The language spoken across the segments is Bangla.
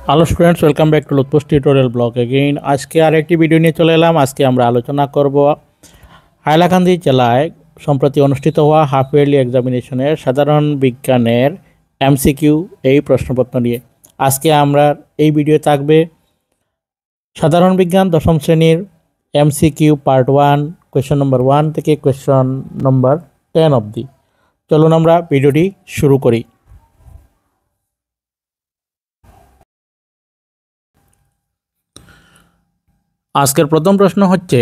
Hello students, welcome back to লুৎফুস টিউটোরিয়াল ব্লগ এগেইন। আজকে আরেকটি ভিডিও নিয়ে চলে এলাম। আজকে আমরা আলোচনা করব হাইলাকান্দি জেলায় সম্প্রতি অনুষ্ঠিত হওয়া হাফ ইয়ারলি এক্সামিনেশনের সাধারণ বিজ্ঞানের এমসিকিউ এই প্রশ্নপত্র নিয়ে। আজকে আমরা এই ভিডিও থাকবে সাধারণ বিজ্ঞান দশম শ্রেণীর এমসিকিউ পার্ট 1, কোয়েশ্চন নম্বর 1 থেকে কোয়েশ্চন নম্বর 10 অবধি। চলুন আমরা ভিডিওটি শুরু করি। আজকের প্রথম প্রশ্ন হচ্ছে,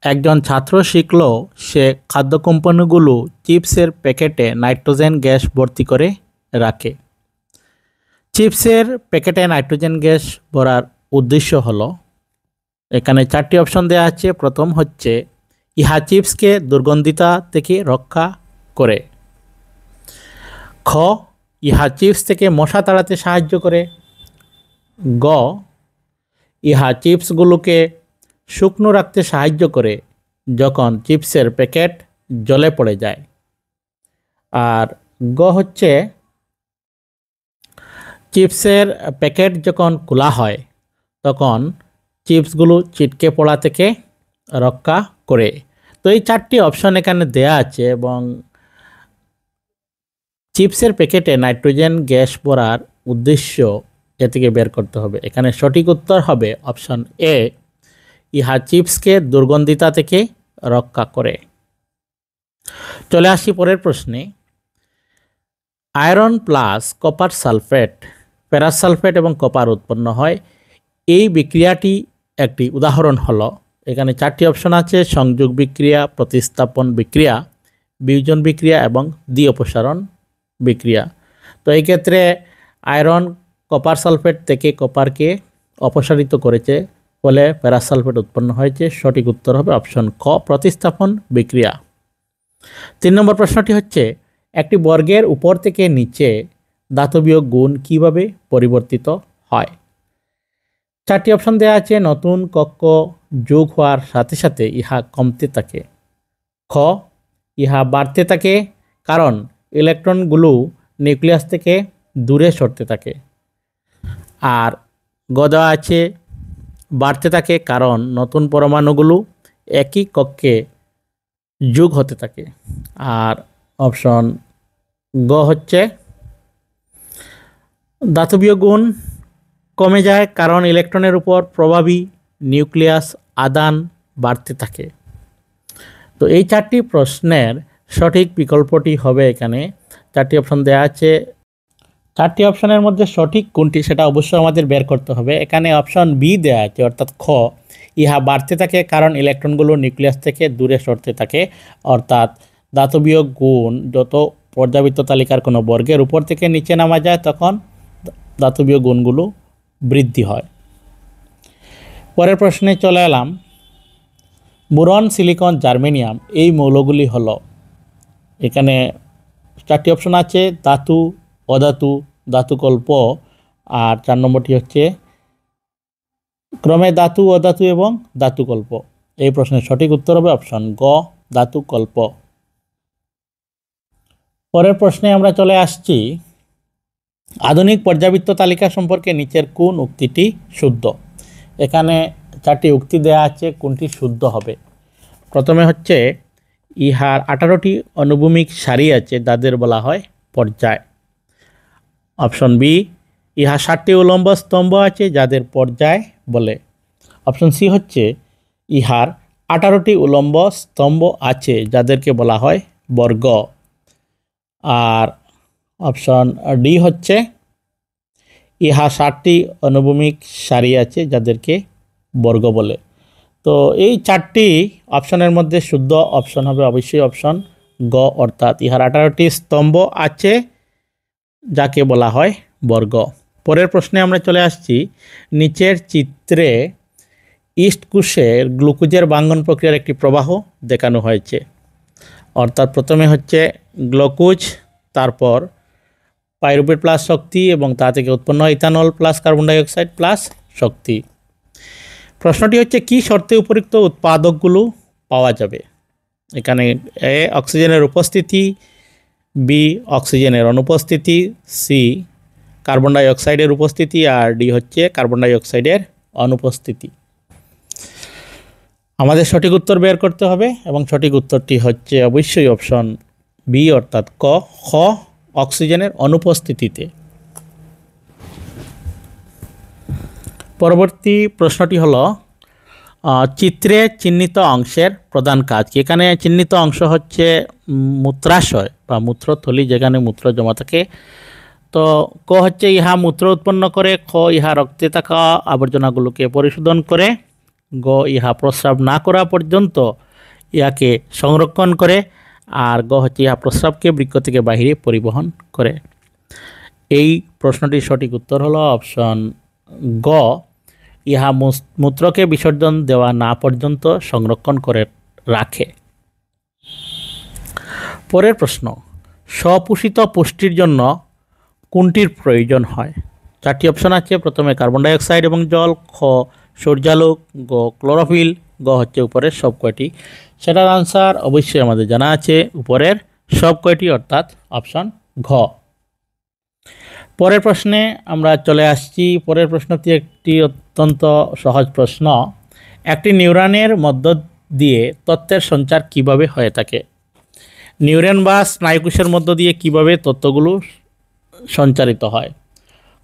একজন ছাত্র শিখল সে খাদ্য কোম্পানিগুলো চিপসের প্যাকেটে নাইট্রোজেন গ্যাস ভর্তি করে রাখে। চিপসের প্যাকেটে নাইট্রোজেন গ্যাস ভরার উদ্দেশ্য হলো, এখানে 4টি অপশন দেওয়া আছে। প্রথম হচ্ছে, ইহা চিপসকে দুর্গন্ধিতা থেকে রক্ষা করে। খ, ইহা চিপস থেকে মশা তাড়াতে সাহায্য করে। গ, ইহা চিপসগুলোকে শুকনো রাখতে সাহায্য করে যখন চিপসের প্যাকেট জলে পড়ে যায়। আর গ হচ্ছে, চিপসের প্যাকেট যখন খোলা হয় তখন চিপসগুলো ছিটকে পড়া থেকে রক্ষা করে। তো এই 4টি অপশন এখানে দেয়া আছে এবং চিপসের প্যাকেটে নাইট্রোজেন গ্যাস ভরার উদ্দেশ্য এ থেকে বের করতে হবে। এখানে সঠিক উত্তর হবে অপশন এ, ইহা চিপসকে দুর্গন্ধিতা থেকে রক্ষা করে। চলে আসি পরের প্রশ্নে। Iron plus copper sulphate, ferrous sulphate এবং কপার উৎপন্ন হয়। এই বিক্রিয়াটি একটি উদাহরণ হলো, এখানে 4টি অপশন আছে: সংযোগ বিক্রিয়া, প্রতিস্থাপন বিক্রিয়া, বিয়োজন বিক্রিয়া এবং দ্বি অপসারণ বিক্রিয়া। তো এই ক্ষেত্রে আয়রন কপার সালফেট থেকে কপারকে অপসারিত করেছে, ফলে ফেরাস সালফেট উৎপন্ন হয়েছে। সঠিক উত্তর হবে অপশন খ, প্রতিস্থাপন বিক্রিয়া। 3 নম্বর প্রশ্নটি হচ্ছে, একটি বর্গের উপর থেকে নিচে দাতবীয় গুণ কিভাবে পরিবর্তিত হয়? 4টি অপশন দেওয়া আছে। নতুন কক্ষ যোগ হওয়ার সাথে সাথে ইহা কমতে থাকে। খ, ইহা বাড়তে থাকে কারণ ইলেকট্রনগুলো নিউক্লিয়াস থেকে দূরে সরতে থাকে। আর গ দেওয়া আছে, বাড়তে থাকে কারণ নতুন পরমাণুগুলো একই কক্ষে যোগ হতে থাকে। আর অপশন গ হচ্ছে, দাতবীয় গুণ কমে যায় কারণ ইলেকট্রনের উপর প্রভাবী নিউক্লিয়াস আদান বাড়তে থাকে। তো এই 4টি প্রশ্নের সঠিক বিকল্পটি হবে, এখানে 4টি অপশন দেওয়া আছে। 4টি অপশনের মধ্যে সঠিক কোনটি সেটা অবশ্যই আমাদের বের করতে হবে। এখানে অপশন বি দেওয়া আছে, অর্থাৎ খ, ইহা বাড়তে থাকে কারণ ইলেকট্রনগুলো নিউক্লিয়াস থেকে দূরে সরতে থাকে। অর্থাৎ দাতবীয় গুণ যত পর্যাবৃত্ত তালিকার কোনো বর্গের উপর থেকে নিচে নামা যায় তখন দাতবীয় গুণগুলো বৃদ্ধি হয়। পরের প্রশ্নে চলে এলাম। বোরন, সিলিকন, জার্মেনিয়াম এই মৌলগুলি হলো, এখানে 4টি অপশন আছে: ধাতু, অধাতু, ধাতুকল্প। আর 4 নম্বরটি হচ্ছে ক্রমে ধাতু, অধাতু এবং ধাতুকল্প। এই প্রশ্নের সঠিক উত্তর হবে অপশন গ, ধাতুকল্প। পরের প্রশ্নে আমরা চলে আসছি, আধুনিক পর্যাবৃত্ত তালিকা সম্পর্কে নিচের কোন উক্তিটি শুদ্ধ? এখানে 4টি উক্তি দেয়া আছে, কোনটি শুদ্ধ হবে? প্রথমে হচ্ছে, ইহার 18টি অনুভূমিক সারি আছে যাদের বলা হয় পর্যায়। অপশন বি, ইহা 60টি উলম্ব স্তম্ভ আছে যাদের পর্যায় বলে। অপশন সি হচ্ছে, ইহার 18টি উলম্ব স্তম্ভ আছে যাদেরকে বলা হয় বর্গ। আর অপশন ডি হচ্ছে, ইহা 60টি অনুভূমিক সারি আছে যাদেরকে বর্গ বলে। তো এই 4টি অপশনের মধ্যে শুদ্ধ অপশন হবে অবশ্যই অপশন গ, অর্থাৎ ইহার 18টি স্তম্ভ আছে যাকে বলা হয় বর্গ। পরের প্রশ্নে আমরা চলে আসছি, নিচের চিত্রে ইস্ট কোষের গ্লুকোজের ভাঙ্গন প্রক্রিয়ার একটি প্রবাহ দেখানো হয়েছে। অর্থাৎ প্রথমে হচ্ছে গ্লুকোজ, তারপর পাইরুভেট প্লাস শক্তি এবং তা থেকে উৎপন্ন ethanol plus carbon dioxide plus শক্তি। প্রশ্নটি হচ্ছে, কি শর্তে উপযুক্ত উৎপাদকগুলো পাওয়া যাবে? এখানে এ, অক্সিজেনের উপস্থিতি, বি, অক্সিজেনের অনুপস্থিতি, সি, কার্বন ডাই অক্সাইডের উপস্থিতি, আর ডি হচ্ছে কার্বন ডাই অক্সাইডের অনুপস্থিতি। আমাদের সঠিক উত্তর বের করতে হবে এবং সঠিক উত্তরটি হচ্ছে অবশ্যই অপশন বি অর্থাৎ ক, খ অক্সিজেনের অনুপস্থিতিতে। পরবর্তী প্রশ্নটি হলো চিত্রে চিহ্নিত অংশের প্রধান কাজ কি। এখানে চিহ্নিত অংশ হচ্ছে মূত্রাশয় বা মূত্রথলি, যেখানে মূত্র জমা থাকে। তো ক হচ্ছে ইহা মূত্র উৎপন্ন করে, খ ইহা রক্তে থাকা আবর্জনাগুলোকে পরিশোধন করে, গ ইহা প্রস্রাব না করা পর্যন্ত ইহাকে সংরক্ষণ করে, আর গ হচ্ছে ইহা প্রস্রাবকে বৃক্ক থেকে বাহিরে পরিবহন করে। এই প্রশ্নটির সঠিক উত্তর হলো অপশন গ, ইহা মূত্রকে বিসর্জন দেওয়া না পর্যন্ত সংরক্ষণ করে রাখে। পরের প্রশ্ন, স্বপোষিত পুষ্টির জন্য কোনটির প্রয়োজন হয়? 4টি অপশন আছে। প্রথমে কার্বন ডাই অক্সাইড এবং জল, খ সূর্যালোক, গ ক্লোরোফিল, গ হচ্ছে উপরের সব কয়টি। সেটার আনসার অবশ্যই আমাদের জানা আছে, উপরের সব কয়টি অর্থাৎ অপশন ঘ। পরের প্রশ্নে আমরা চলে আসছি। পরের প্রশ্নটি একটি অত্যন্ত সহজ প্রশ্ন। একটি নিউরনের মধ্য দিয়ে তথ্যের সঞ্চার কিভাবে হয়ে থাকে? নিউরন বা স্নায়ুকোষের মধ্য দিয়ে কিভাবে তথ্যগুলো সঞ্চারিত হয়?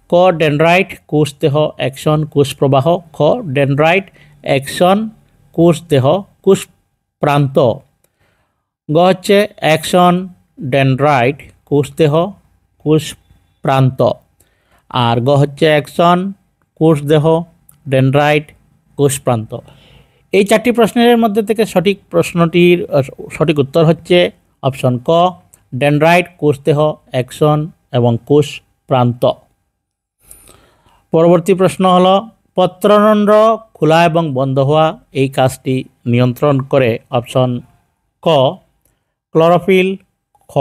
ক ডেনড্রাইট কোষ দেহ অ্যাকশন কোষ প্রবাহ, খ ডেনড্রাইট অ্যাকশন কোষ দেহ কোষ প্রান্ত, গ হচ্ছে অ্যাকশন ডেনড্রাইট কোষ দেহ কোষ প্রান্ত, আর গ হচ্ছে অ্যাকশন কোষ দেহ ডেনড্রাইট কোষ প্রান্ত। এই 4টি প্রশ্নের মধ্যে থেকে সঠিক উত্তর হচ্ছে অপশন ক ডেনড্রাইট কোষ দেহ অ্যাকশন এবং কোষ প্রান্ত। পরবর্তী প্রশ্ন হলো পত্ররন্ধ্র খোলা এবং বন্ধ হওয়া এই কাজটি নিয়ন্ত্রণ করে? অপশন ক ক্লোরোফিল, খ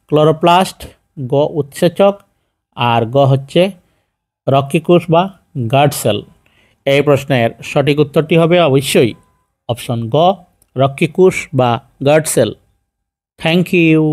ক্লোরোপ্লাস্ট, গ উৎসেচক, আর গ হচ্ছে রক্ষীকোষ বা গার্ড সেল। এই প্রশ্নের সঠিক উত্তরটি হবে অবশ্যই অপশন গ রক্ষীকোষ বা গার্ড সেল। Thank you.